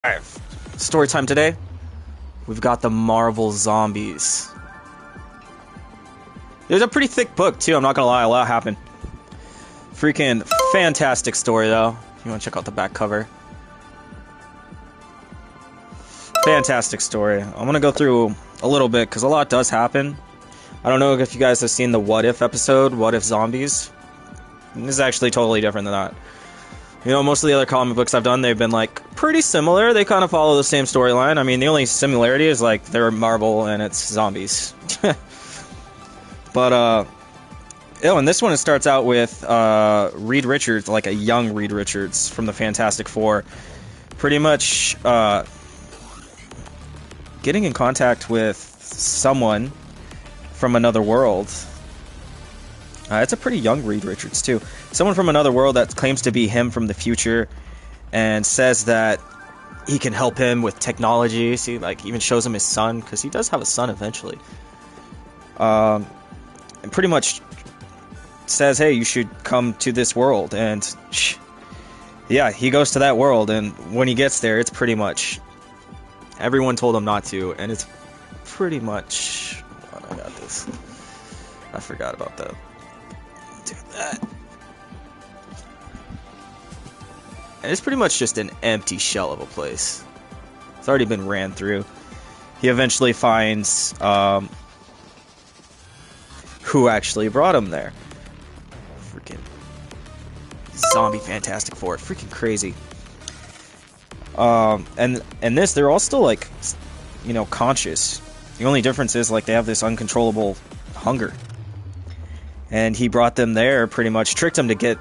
Alright, story time today. We've got the Marvel Zombies. It was a pretty thick book, too, I'm not gonna lie, a lot happened. Freaking fantastic story, though. If you wanna check out the back cover. Fantastic story. I'm gonna go through a little bit, because a lot does happen. I don't know if you guys have seen the What If episode, What If Zombies? This is actually totally different than that. You know, most of the other comic books I've done, they've been, like, pretty similar. They kind of follow the same storyline. I mean, the only similarity is, like, they're Marvel and it's zombies. But, oh, and this one, it starts out with, Reed Richards, like a young Reed Richards from the Fantastic Four. Pretty much, getting in contact with someone from another world. It's a pretty young Reed Richards, too. Someone from another world that claims to be him from the future and says that he can help him with technology. See, like, even shows him his son, because he does have a son eventually. And pretty much says, hey, you should come to this world. And, yeah, he goes to that world, and when he gets there, it's pretty much... Everyone told him not to, and it's pretty much... Oh, I got this. I forgot about that. Do that. And it's pretty much just an empty shell of a place. It's already been ran through. He eventually finds who actually brought him there. Freaking zombie Fantastic Four. Freaking crazy. And this, they're all still, like, you know, conscious. The only difference is, like, they have this uncontrollable hunger. And he brought them there, pretty much tricked them to get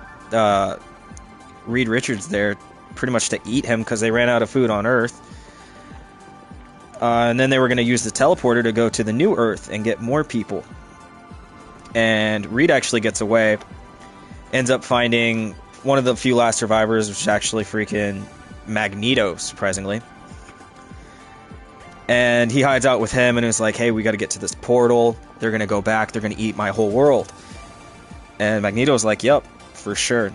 Reed Richards there, pretty much to eat him because they ran out of food on Earth. And then they were going to use the teleporter to go to the new Earth and get more people. And Reed actually gets away, ends up finding one of the few last survivors, which is actually freaking Magneto, surprisingly. And he hides out with him and is like, hey, we got to get to this portal. They're going to go back. They're going to eat my whole world. And Magneto's like, yep, for sure.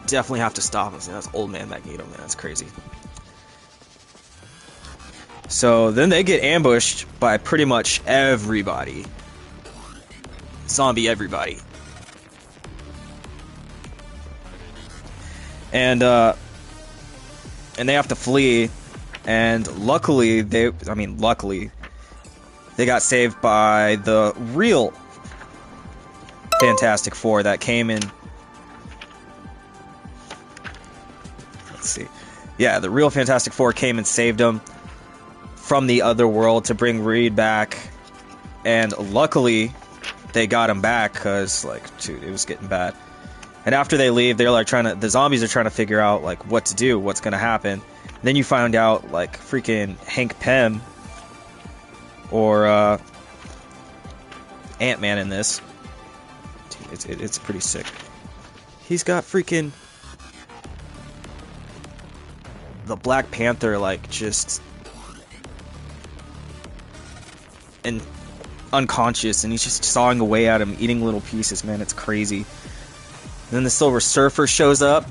Definitely have to stop him. That's old man Magneto, man. That's crazy. So then they get ambushed by pretty much everybody. Zombie everybody. And they have to flee. And luckily, they got saved by the real Fantastic Four that came in. Let's see. Yeah, the real Fantastic Four came and saved them from the other world to bring Reed back. And luckily, they got him back because, like, dude, it was getting bad. And after they leave, they're like the zombies are trying to figure out, like, what to do, what's gonna happen. Then you find out, like, freaking Hank Pym or Ant-Man in this. It's pretty sick. He's got freaking the Black Panther, like, just and unconscious, and he's just sawing away at him, eating little pieces. Man, it's crazy. Then the Silver Surfer shows up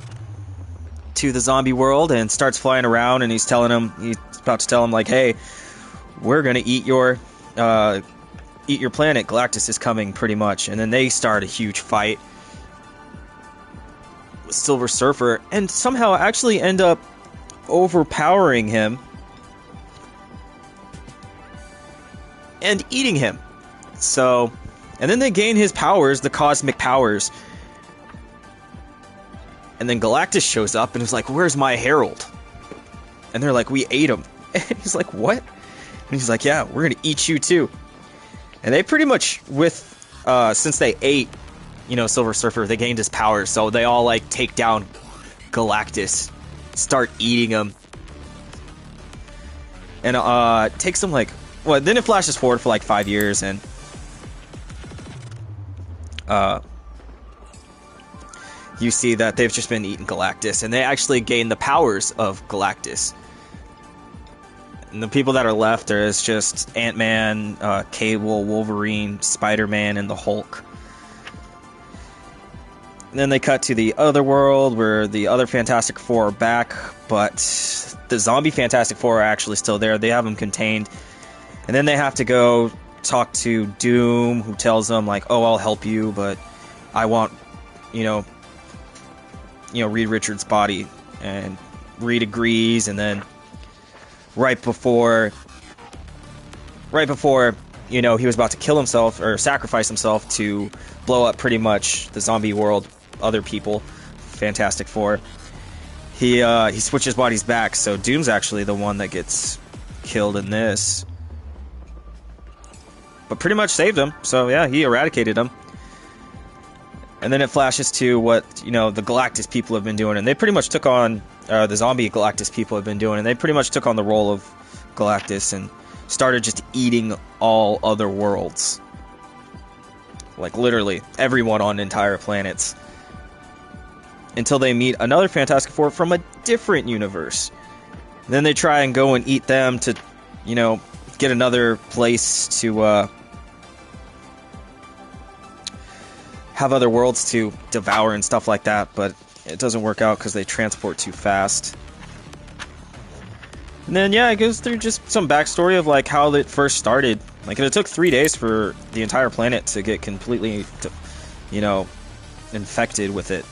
to the zombie world and starts flying around, and he's about to tell him, like, hey, we're gonna eat your planet. Galactus is coming, pretty much. And then they start a huge fight with Silver Surfer and somehow actually end up overpowering him and eating him. So, and then they gain his powers, the cosmic powers. And then Galactus shows up and is like, where's my herald? And they're like, we ate him. And he's like, what? And he's like, yeah, we're gonna eat you too. And they pretty much, since they ate, you know, Silver Surfer, they gained his powers. So they all, like, take down Galactus, start eating him. And it takes them, like, well, then it flashes forward for like 5 years, and you see that they've just been eating Galactus, and they actually gain the powers of Galactus. And the people that are left is just Ant-Man, Cable, Wolverine, Spider-Man, and the Hulk. And then they cut to the other world where the other Fantastic Four are back, but the zombie Fantastic Four are actually still there. They have them contained. And then they have to go talk to Doom, who tells them, like, oh, I'll help you, but I want, Reed Richards' body. And Reed agrees, and then right before, he was about to kill himself, or sacrifice himself to blow up pretty much the zombie world, other people, Fantastic Four, he switches bodies back, so Doom's actually the one that gets killed in this. But pretty much saved him, so yeah, he eradicated him. And then it flashes to what, the Galactus people have been doing, and they pretty much took on, the zombie Galactus people have been doing, and they pretty much took on the role of Galactus and started just eating all other worlds. Like, literally, everyone on entire planets. Until they meet another Fantastic Four from a different universe. Then they try and go and eat them to, get another place to, have other worlds to devour and stuff like that, but it doesn't work out because they transport too fast. And then, yeah, it goes through just some backstory of, like, how it first started. Like, it took 3 days for the entire planet to get completely, infected with it.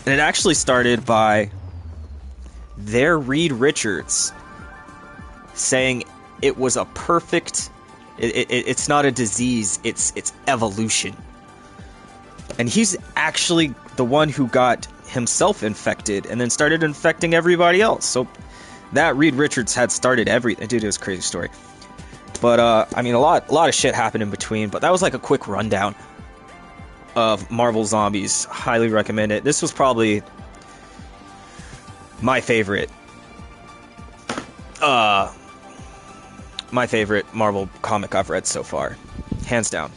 And it actually started by their Reed Richards saying it was a perfect... It's not a disease, it's evolution. And he's actually the one who got himself infected and then started infecting everybody else. So that Reed Richards had started everything. Dude, it was a crazy story. But, a lot of shit happened in between. But that was like a quick rundown of Marvel Zombies. Highly recommend it. This was probably my favorite. My favorite Marvel comic I've read so far. Hands down.